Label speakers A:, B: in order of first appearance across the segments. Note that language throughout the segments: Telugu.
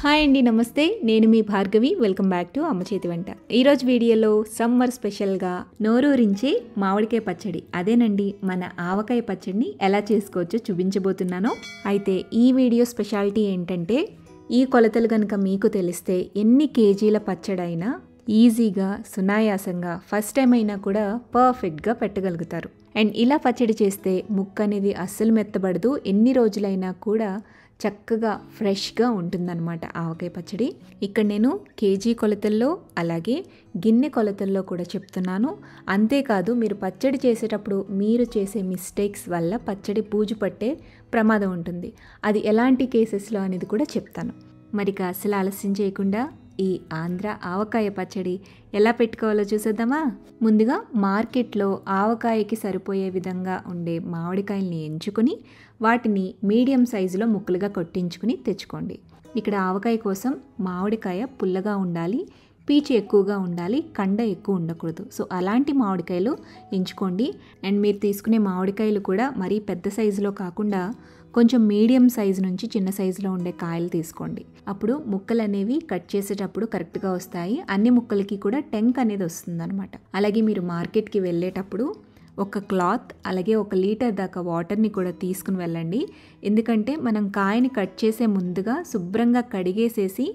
A: హాయ్ అండి, నమస్తే. నేను మీ భార్గవి. వెల్కమ్ బ్యాక్ టు అమ్మ చేతి వంట. ఈరోజు వీడియోలో సమ్మర్ స్పెషల్గా నోరూరించే మామిడికాయ పచ్చడి, అదేనండి మన ఆవకాయ పచ్చడిని ఎలా చేసుకోవచ్చో చూపించబోతున్నాను. అయితే ఈ వీడియో స్పెషాలిటీ ఏంటంటే, ఈ కొలతలు కనుక మీకు తెలిస్తే ఎన్ని కేజీల పచ్చడైనా ఈజీగా సునాయాసంగా ఫస్ట్ టైం అయినా కూడా పర్ఫెక్ట్గా పెట్టగలుగుతారు. అండ్ ఇలా పచ్చడి చేస్తే ముక్క అనేది అస్సలు మెత్తబడదు, ఎన్ని రోజులైనా కూడా చక్కగా ఫ్రెష్గా ఉంటుందన్నమాట ఆవకాయ పచ్చడి. ఇక్కడ నేను కేజీ కొలతల్లో అలాగే గిన్నె కొలతల్లో కూడా చెప్తున్నాను. అంతేకాదు, మీరు పచ్చడి చేసేటప్పుడు మీరు చేసే మిస్టేక్స్ వల్ల పచ్చడి బూజు పట్టే ప్రమాదం ఉంటుంది. అది ఎలాంటి కేసెస్లో అనేది కూడా చెప్తాను. మరి అసలు ఆలస్యం చేయకుండా ఈ ఆంధ్ర ఆవకాయ పచ్చడి ఎలా పెట్టుకోవాలో చూసేద్దామా. ముందుగా మార్కెట్లో ఆవకాయకి సరిపోయే విధంగా ఉండే మామిడికాయల్ని ఎంచుకొని వాటిని మీడియం సైజులో ముక్కలుగా కొట్టించుకుని తెచ్చుకోండి. ఇక్కడ ఆవకాయ కోసం మామిడికాయ పుల్లగా ఉండాలి, పీచు ఎక్కువగా ఉండాలి, కండ ఎక్కువ ఉండకూడదు. సో అలాంటి మామిడికాయలు ఎంచుకోండి. అండ్ మీరు తీసుకునే మామిడికాయలు కూడా మరీ పెద్ద సైజులో కాకుండా కొంచెం మీడియం సైజు నుంచి చిన్న సైజులో ఉండే కాయలు తీసుకోండి. అప్పుడు ముక్కలు అనేవి కట్ చేసేటప్పుడు కరెక్ట్గా వస్తాయి. అన్ని ముక్కలకి కూడా టెంక్ అనేది వస్తుందన్నమాట. అలాగే మీరు మార్కెట్కి వెళ్ళేటప్పుడు ఒక క్లాత్ అలాగే 1 లీటర్ దాకా వాటర్ని కూడా తీసుకుని వెళ్ళండి. ఎందుకంటే మనం కాయని కట్ చేసే ముందుగా శుభ్రంగా కడిగేసేసి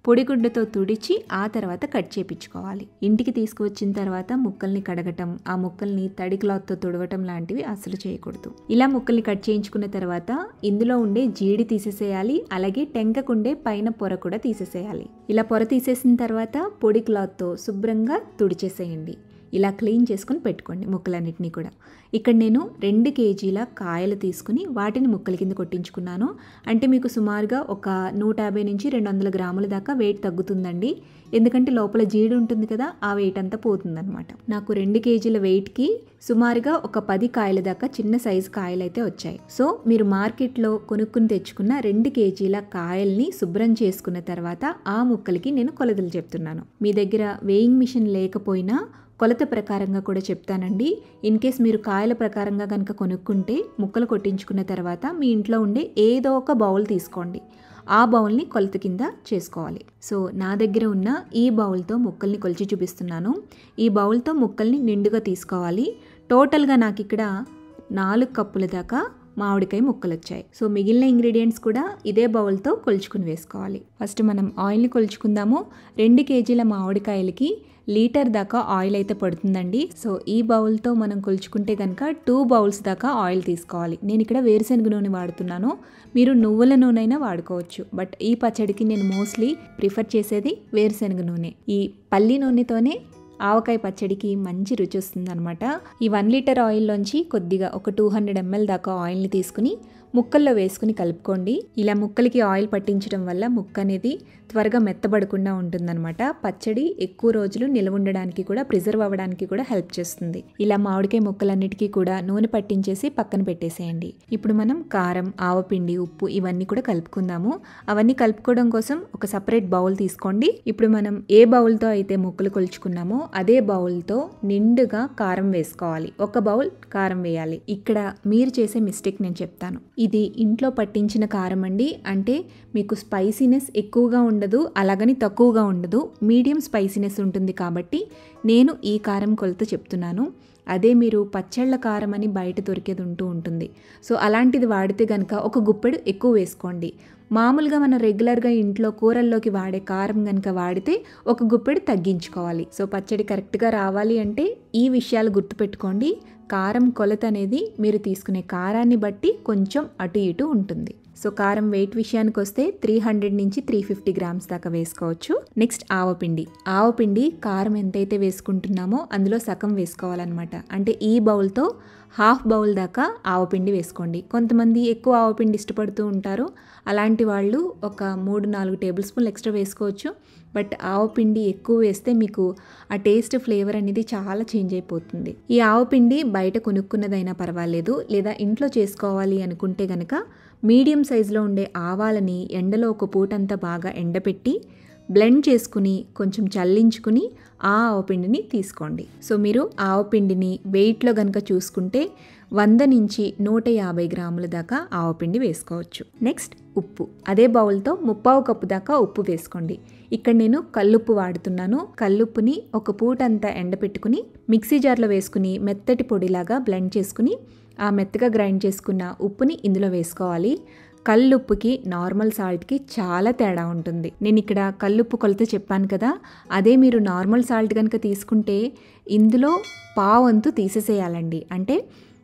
A: పొడిగుడ్డతో తుడిచి ఆ తర్వాత కట్ చేయించుకోవాలి. ఇంటికి తీసుకువచ్చిన తర్వాత ముక్కల్ని కడగటం, ఆ ముక్కల్ని తడి క్లాత్తో తుడవటం లాంటివి అసలు చేయకూడదు. ఇలా ముక్కల్ని కట్ చేయించుకున్న తర్వాత ఇందులో ఉండే జీడి తీసేసేయాలి, అలాగే టెంకకుండే పైన పొర కూడా తీసేసేయాలి. ఇలా పొర తీసేసిన తర్వాత పొడి క్లాత్తో శుభ్రంగా తుడిచేసేయండి. ఇలా క్లీన్ చేసుకుని పెట్టుకోండి ముక్కలన్నిటినీ కూడా. ఇక్కడ నేను 2 కేజీల కాయలు తీసుకుని వాటిని ముక్కల కింద కొట్టించుకున్నాను. అంటే మీకు సుమారుగా ఒక 150 నుంచి 200 గ్రాముల దాకా వెయిట్ తగ్గుతుందండి. ఎందుకంటే లోపల జీడి ఉంటుంది కదా, ఆ వెయిట్ అంతా పోతుందన్నమాట. నాకు 2 కేజీల వెయిట్కి సుమారుగా ఒక 10 కాయల దాకా చిన్న సైజు కాయలు అయితే వచ్చాయి. సో మీరు మార్కెట్లో కొనుక్కుని తెచ్చుకున్న 2 కేజీల కాయల్ని శుభ్రం చేసుకున్న తర్వాత ఆ ముక్కలకి నేను కొలతలు చెప్తున్నాను. మీ దగ్గర వేయింగ్ మిషన్ లేకపోయినా కొలత ప్రకారంగా కూడా చెప్తానండి. ఇన్ కేస్ మీరు కాయల ప్రకారంగా కనుక కొనుక్కుంటే ముక్కలు కొట్టించుకున్న తర్వాత మీ ఇంట్లో ఉండే ఏదో ఒక బౌల్ తీసుకోండి. ఆ బౌల్ని కొలత కింద చేసుకోవాలి. సో నా దగ్గర ఉన్న ఈ బౌల్తో ముక్కల్ని కొలిచి చూపిస్తున్నాను. ఈ బౌల్తో ముక్కల్ని నిండుగా తీసుకోవాలి. టోటల్గా నాకు ఇక్కడ 4 కప్పుల దాకా మామిడికాయ ముక్కలు వచ్చాయి. సో మిగిలిన ఇంగ్రీడియంట్స్ కూడా ఇదే బౌల్తో కొలుచుకుని వేసుకోవాలి. ఫస్ట్ మనం ఆయిల్ని కొలుచుకుందాము. 2 కేజీల మామిడికాయలకి లీటర్ దాకా ఆయిల్ అయితే పడుతుందండి. సో ఈ బౌల్తో మనం కొలుచుకుంటే కనుక 2 బౌల్స్ దాకా ఆయిల్ తీసుకోవాలి. నేను ఇక్కడ వేరుశనగ నూనె వాడుతున్నాను, మీరు నువ్వుల నూనె అయినా వాడుకోవచ్చు. బట్ ఈ పచ్చడికి నేను మోస్ట్లీ ప్రిఫర్ చేసేది వేరుశనగ నూనె. ఈ పల్లి నూనెతోనే ఆవకాయ పచ్చడికి మంచి రుచి వస్తుందన్నమాట. ఈ 1 లీటర్ ఆయిల్లోంచి కొద్దిగా ఒక 200 ml దాకా ఆయిల్ని తీసుకుని ముక్కల్లో వేసుకుని కలుపుకోండి. ఇలా ముక్కలకి ఆయిల్ పట్టించడం వల్ల ముక్క అనేది త్వరగా మెత్తబడకుండా ఉంటుందన్నమాట. పచ్చడి ఎక్కువ రోజులు నిల్వ ఉండడానికి కూడా, ప్రిజర్వ్ అవ్వడానికి కూడా హెల్ప్ చేస్తుంది. ఇలా మామిడికాయ ముక్కలన్నిటికీ కూడా నూనె పట్టించేసి పక్కన పెట్టేసేయండి. ఇప్పుడు మనం కారం, ఆవపిండి, ఉప్పు ఇవన్నీ కూడా కలుపుకుందాము. అవన్నీ కలుపుకోవడం కోసం ఒక సపరేట్ బౌల్ తీసుకోండి. ఇప్పుడు మనం ఏ బౌల్తో అయితే ముక్కలు కొలుచుకున్నామో అదే బౌల్తో నిండుగా కారం వేసుకోవాలి. 1 బౌల్ కారం వేయాలి. ఇక్కడ మీరు చేసే మిస్టేక్ నేను చెప్తాను. ఇది ఇంట్లో పట్టించిన కారం అండి. అంటే మీకు స్పైసీనెస్ ఎక్కువగా ఉండదు, అలాగని తక్కువగా ఉండదు, మీడియం స్పైసీనెస్ ఉంటుంది. కాబట్టి నేను ఈ కారం కొలత చెప్తున్నాను. అదే మీరు పచ్చళ్ళ కారం అని బయట దొరికేది ఉంటుంది. సో అలాంటిది వాడితే కనుక 1 గుప్పెడు ఎక్కువ వేసుకోండి. మామూలుగా మనం రెగ్యులర్గా ఇంట్లో కూరల్లోకి వాడే కారం కనుక వాడితే 1 గుప్పెడు తగ్గించుకోవాలి. సో పచ్చడి కరెక్ట్గా రావాలి అంటే ఈ విషయాలు గుర్తుపెట్టుకోండి. కారం కొలత అనేది మీరు తీసుకునే కారాన్ని బట్టి కొంచెం అటు ఇటు ఉంటుంది. సో కారం వెయిట్ విషయానికి వస్తే 300 నుంచి 350 గ్రామ్స్ దాకా వేసుకోవచ్చు. నెక్స్ట్ ఆవపిండి కారం ఎంతైతే వేసుకుంటున్నామో అందులో సగం వేసుకోవాలన్నమాట. అంటే ఈ బౌల్తో 1/2 బౌల్ దాకా ఆవపిండి వేసుకోండి. కొంతమంది ఎక్కువ ఆవపిండి ఇష్టపడుతూ ఉంటారు. అలాంటి వాళ్ళు ఒక 3-4 టేబుల్ స్పూన్లు ఎక్స్ట్రా వేసుకోవచ్చు. బట్ ఆవపిండి ఎక్కువ వేస్తే మీకు ఆ టేస్ట్, ఫ్లేవర్ అనేది చాలా చేంజ్ అయిపోతుంది. ఈ ఆవపిండి బయట కొనుక్కున్నదైనా పర్వాలేదు, లేదా ఇంట్లో చేసుకోవాలి అనుకుంటే కనుక మీడియం సైజులో ఉండే ఆవాలని ఎండలో 1 పూటంతా బాగా ఎండపెట్టి బ్లెండ్ చేసుకుని కొంచెం చల్లించుకుని ఆ ఆవపిండిని తీసుకోండి. సో మీరు ఆవపిండిని వెయిట్లో కనుక చూసుకుంటే 100 నుంచి 150 గ్రాముల దాకా ఆవపిండి వేసుకోవచ్చు. నెక్స్ట్ ఉప్పు. అదే బౌల్తో 1/4 కప్పు దాకా ఉప్పు వేసుకోండి. ఇక్కడ నేను కల్లుప్పు వాడుతున్నాను. కల్లుప్పుని ఒక పూట అంతా ఎండపెట్టుకుని మిక్సీ జార్లో వేసుకుని మెత్తటి పొడిలాగా బ్లెండ్ చేసుకుని ఆ మెత్తగా గ్రైండ్ చేసుకున్న ఉప్పుని ఇందులో వేసుకోవాలి. కల్లుప్పుకి నార్మల్ సాల్ట్కి చాలా తేడా ఉంటుంది. నేను ఇక్కడ కల్లుప్పు కొలత చెప్పాను కదా, అదే మీరు నార్మల్ సాల్ట్ కనుక తీసుకుంటే ఇందులో పావంతు తీసేసేయాలండి. అంటే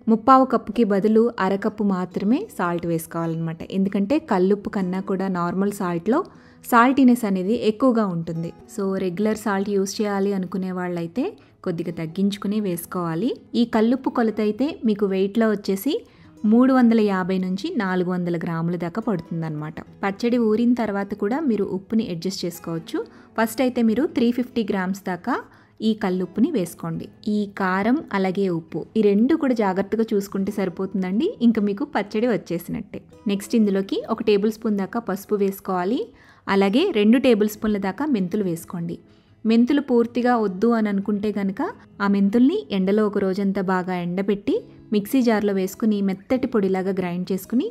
A: 1/4 కప్పుకి బదులు అరకప్పు మాత్రమే సాల్ట్ వేసుకోవాలన్నమాట. ఎందుకంటే కల్లుప్పు కన్నా కూడా నార్మల్ సాల్ట్లో సాల్టీనెస్ అనేది ఎక్కువగా ఉంటుంది. సో రెగ్యులర్ సాల్ట్ యూస్ చేయాలి అనుకునే వాళ్ళైతే కొద్దిగా తగ్గించుకుని వేసుకోవాలి. ఈ కల్లుప్పు కొలత అయితే మీకు వెయిట్లో వచ్చేసి 350 నుంచి 400 గ్రాముల దాకా పడుతుందన్నమాట. పచ్చడి ఊరిన తర్వాత కూడా మీరు ఉప్పుని అడ్జస్ట్ చేసుకోవచ్చు. ఫస్ట్ అయితే మీరు 350 గ్రామ్స్ దాకా ఈ కల్లుప్పుని వేసుకోండి. ఈ కారం అలాగే ఉప్పు ఈ రెండు కూడా జాగ్రత్తగా చూసుకుంటే సరిపోతుందండి. ఇంకా మీకు పచ్చడి వచ్చేసినట్టే. నెక్స్ట్ ఇందులోకి 1 టేబుల్ స్పూన్ దాకా పసుపు వేసుకోవాలి. అలాగే 2 టేబుల్ స్పూన్ల దాకా మెంతులు వేసుకోండి. మెంతులు పూర్తిగా వద్దు అని అనుకుంటే కనుక ఆ మెంతుల్ని ఎండలో ఒక రోజంతా బాగా ఎండబెట్టి మిక్సీ జార్లో వేసుకుని మెత్తటి పొడిలాగా గ్రైండ్ చేసుకుని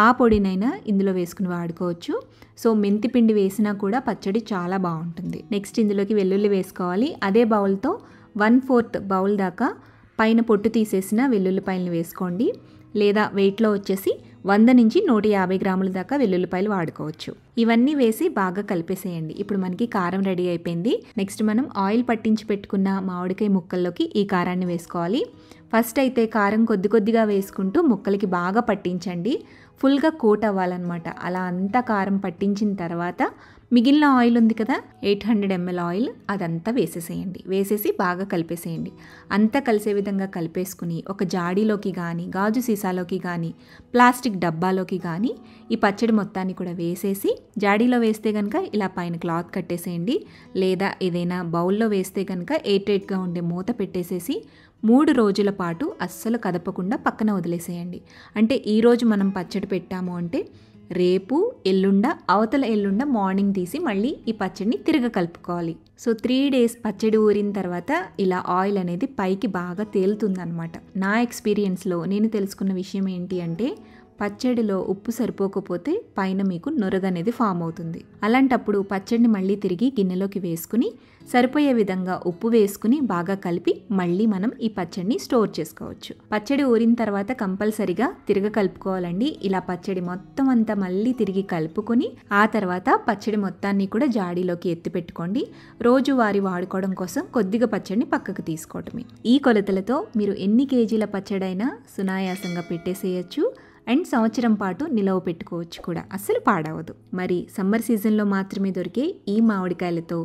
A: ఆ పొడినైనా ఇందులో వేసుకుని వాడుకోవచ్చు. సో మెంతి పిండి వేసినా కూడా పచ్చడి చాలా బాగుంటుంది. నెక్స్ట్ ఇందులోకి వెల్లుల్లి వేసుకోవాలి. అదే బౌల్తో 1/4 బౌల్ దాకా పైన పొట్టు తీసేసిన వెల్లుల్లిపాయలను వేసుకోండి. లేదా వెయిట్లో వచ్చేసి 100 నుంచి 150 గ్రాముల దాకా వెల్లుల్లిపాయలు వాడుకోవచ్చు. ఇవన్నీ వేసి బాగా కలిపేసేయండి. ఇప్పుడు మనకి కారం రెడీ అయిపోయింది. నెక్స్ట్ మనం ఆయిల్ పట్టించి పెట్టుకున్న మామిడికాయ ముక్కల్లోకి ఈ కారాన్ని వేసుకోవాలి. ఫస్ట్ అయితే కారం కొద్దిగా వేసుకుంటూ ముక్కలకి బాగా పట్టించండి. ఫుల్గా కోట్ అవ్వాలన్నమాట. అలా అంతా కారం పట్టించిన తర్వాత మిగిలిన ఆయిల్ ఉంది కదా, 800 ml ఆయిల్, అదంతా వేసేసేయండి. వేసేసి బాగా కలిపేసేయండి. అంతా కలిసే విధంగా కలిపేసుకుని ఒక జాడీలోకి కానీ గాజు సీసాలోకి కానీ ప్లాస్టిక్ డబ్బాలోకి కానీ ఈ పచ్చడి మొత్తాన్ని కూడా వేసేసి, జాడీలో వేస్తే కనుక ఇలా పైన క్లాత్ కట్టేసేయండి. లేదా ఏదైనా బౌల్లో వేస్తే కనుక ఎయిర్టైట్గా ఉండే మూత పెట్టేసేసి 3 రోజుల పాటు అస్సలు కదపకుండా పక్కన వదిలేసేయండి. అంటే ఈరోజు మనం పచ్చడి పెట్టాము అంటే రేపు అవతల ఎల్లుండ మార్నింగ్ తీసి మళ్ళీ ఈ పచ్చడిని తిరగ కలుపుకోవాలి. సో 3 days పచ్చడి ఊరిన తర్వాత ఇలా ఆయిల్ అనేది పైకి బాగా తేలుతుందన్నమాట. నా ఎక్స్పీరియన్స్లో నేను తెలుసుకున్న విషయం ఏంటి అంటే పచ్చడిలో ఉప్పు సరిపోకపోతే పైన మీకు నొరగనేది ఫామ్ అవుతుంది. అలాంటప్పుడు పచ్చడిని మళ్ళీ తిరిగి గిన్నెలోకి వేసుకుని సరిపోయే విధంగా ఉప్పు వేసుకుని బాగా కలిపి మళ్ళీ మనం ఈ పచ్చడిని స్టోర్ చేసుకోవచ్చు. పచ్చడి ఊరిన తర్వాత కంపల్సరిగా తిరగ కలుపుకోవాలండి. ఇలా పచ్చడి మొత్తం అంతా మళ్ళీ తిరిగి కలుపుకొని ఆ తర్వాత పచ్చడి మొత్తాన్ని కూడా జాడీలోకి ఎత్తి పెట్టుకోండి. రోజువారీ వాడుకోవడం కోసం కొద్దిగా పచ్చడిని పక్కకు తీసుకోవటమే. ఈ కొలతలతో మీరు ఎన్ని కేజీల పచ్చడైనా సునాయాసంగా పెట్టేసేయచ్చు. అండ్ సంవత్సరం పాటు నిలవ పెట్టుకోవచ్చు కూడా, అస్సలు పాడవదు. మరి సమ్మర్ సీజన్లో మాత్రమే దొరికే ఈ మామిడికాయలతో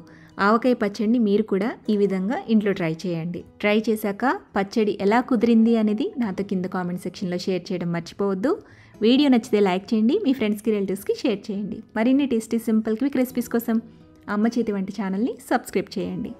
A: ఆవకాయ పచ్చడిని మీరు కూడా ఈ విధంగా ఇంట్లో ట్రై చేయండి. ట్రై చేశాక పచ్చడి ఎలా కుదిరింది అనేది నాతో కింద కామెంట్ సెక్షన్లో షేర్ చేయడం మర్చిపోవద్దు. వీడియో నచ్చితే లైక్ చేయండి, మీ ఫ్రెండ్స్కి రిలేటివ్స్కి షేర్ చేయండి. మరిన్ని టేస్టీ సింపుల్ క్విక్ రెసిపీస్ కోసం అమ్మ చేతి వంట ఛానల్ని సబ్స్క్రైబ్ చేయండి.